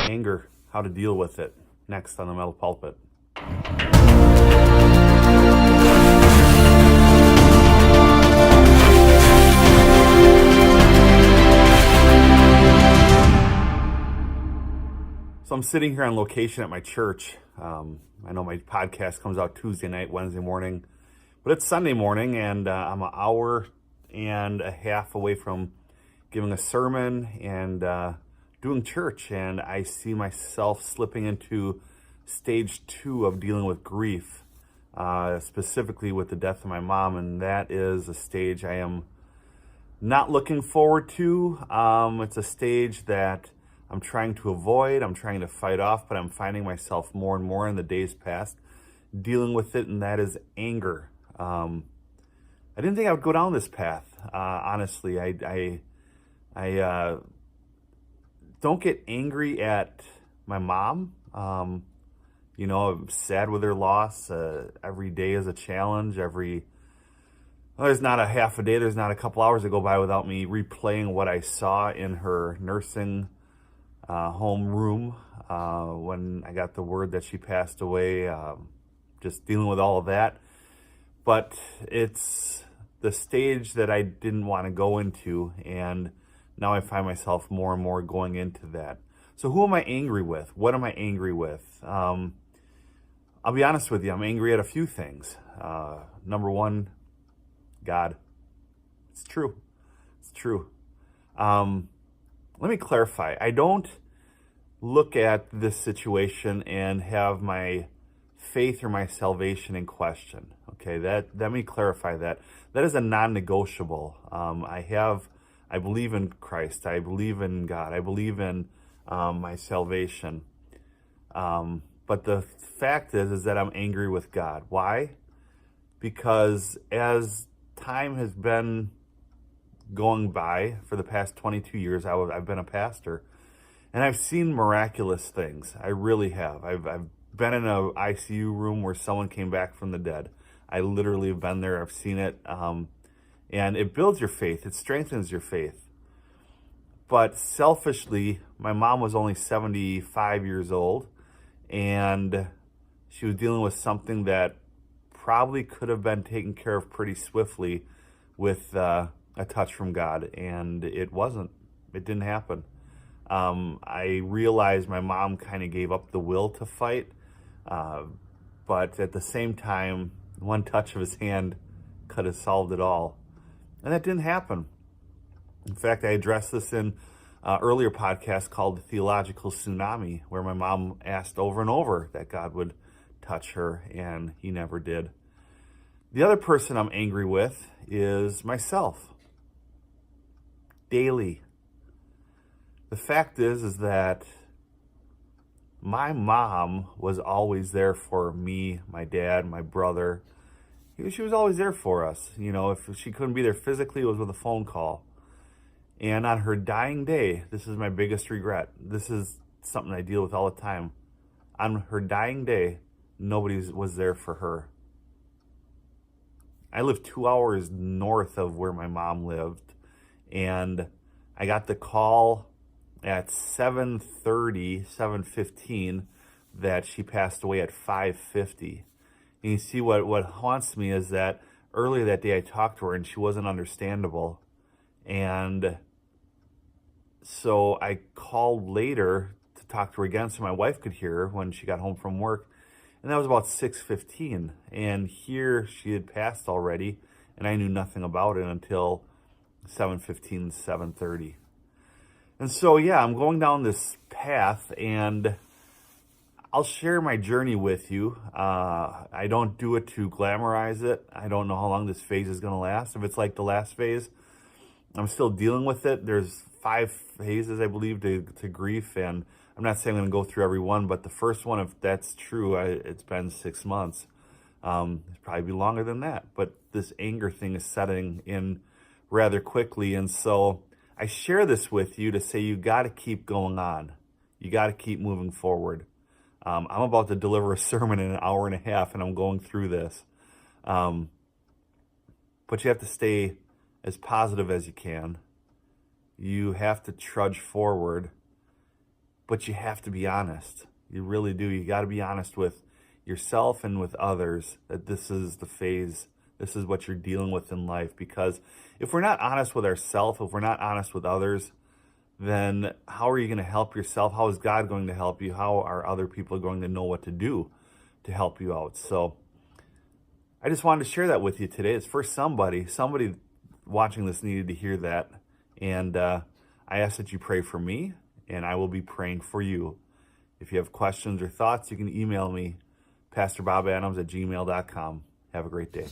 Anger, how to deal with it. Next on the Metal Pulpit. So I'm sitting here on location at my church. I know my podcast comes out Tuesday night, Wednesday morning, but it's Sunday morning, and I'm an hour and a half away from giving a sermon and doing church, and I see myself slipping into stage 2 of dealing with grief, specifically with the death of my mom, and that is a stage I am not looking forward to. It's a stage that I'm trying to avoid, I'm trying to fight off, but I'm finding myself more and more in the days past dealing with it, and that is anger. I didn't think I would go down this path, honestly. I don't get angry at my mom. I'm sad with her loss. Every day is a challenge. There's not a half a day, there's not a couple hours that go by without me replaying what I saw in her nursing home room when I got the word that she passed away, just dealing with all of that. But it's the stage that I didn't want to go into, and now I find myself more and more going into that. So who am I angry with? What am I angry with? I'll be honest with you, I'm angry at a few things. Number one, God. It's true. It's true. Let me clarify. I don't look at this situation and have my faith or my salvation in question. Okay, let me clarify that. That is a non-negotiable. I believe in Christ. I believe in God. I believe in my salvation. But the fact is that I'm angry with God. Why? Because as time has been going by for the past 22 years, I've been a pastor, and I've seen miraculous things. I really have. I've been in an ICU room where someone came back from the dead. I literally have been there. I've seen it, and it builds your faith. It strengthens your faith. But selfishly, my mom was only 75 years old, and she was dealing with something that probably could have been taken care of pretty swiftly with a touch from God, and it wasn't. It didn't happen. I realized my mom kind of gave up the will to fight, but at the same time, one touch of his hand could have solved it all, and that didn't happen. In fact, I addressed this in an earlier podcast called The Theological Tsunami, where my mom asked over and over that God would touch her, and he never did. The other person I'm angry with is myself. Daily. The fact is that my mom was always there for me, my dad, my brother. She was always there for us. If she couldn't be there physically, it was with a phone call. And on her dying day, this is my biggest regret. This is something I deal with all the time. On her dying day, nobody was there for her. I live 2 hours north of where my mom lived, and I got the call at 7:15 that she passed away at 5:50. And you see what haunts me is that earlier that day I talked to her and she wasn't understandable. And so I called later to talk to her again so my wife could hear her when she got home from work. And that was about 6:15. And here she had passed already, and I knew nothing about it until 7:15, 7:30. And so, I'm going down this path, and I'll share my journey with you. I don't do it to glamorize it. I don't know how long this phase is going to last. If it's like the last phase, I'm still dealing with it. There's 5 phases, I believe, to grief, and I'm not saying I'm going to go through every one, but the first one, if that's true, it's been 6 months. It'll probably be longer than that, but this anger thing is setting in rather quickly, and so I share this with you to say you got to keep going on. You got to keep moving forward. I'm about to deliver a sermon in an hour and a half, and I'm going through this. But you have to stay as positive as you can. You have to trudge forward, but you have to be honest. You really do. You got to be honest with yourself and with others that this is the phase, this is what you're dealing with in life. Because if we're not honest with ourselves, if we're not honest with others, then how are you going to help yourself? How is God going to help you? How are other people going to know what to do to help you out? So I just wanted to share that with you today. It's for somebody watching this needed to hear that. And I ask that you pray for me, and I will be praying for you. If you have questions or thoughts, you can email me, pastorbob.adams@gmail.com. Have a great day.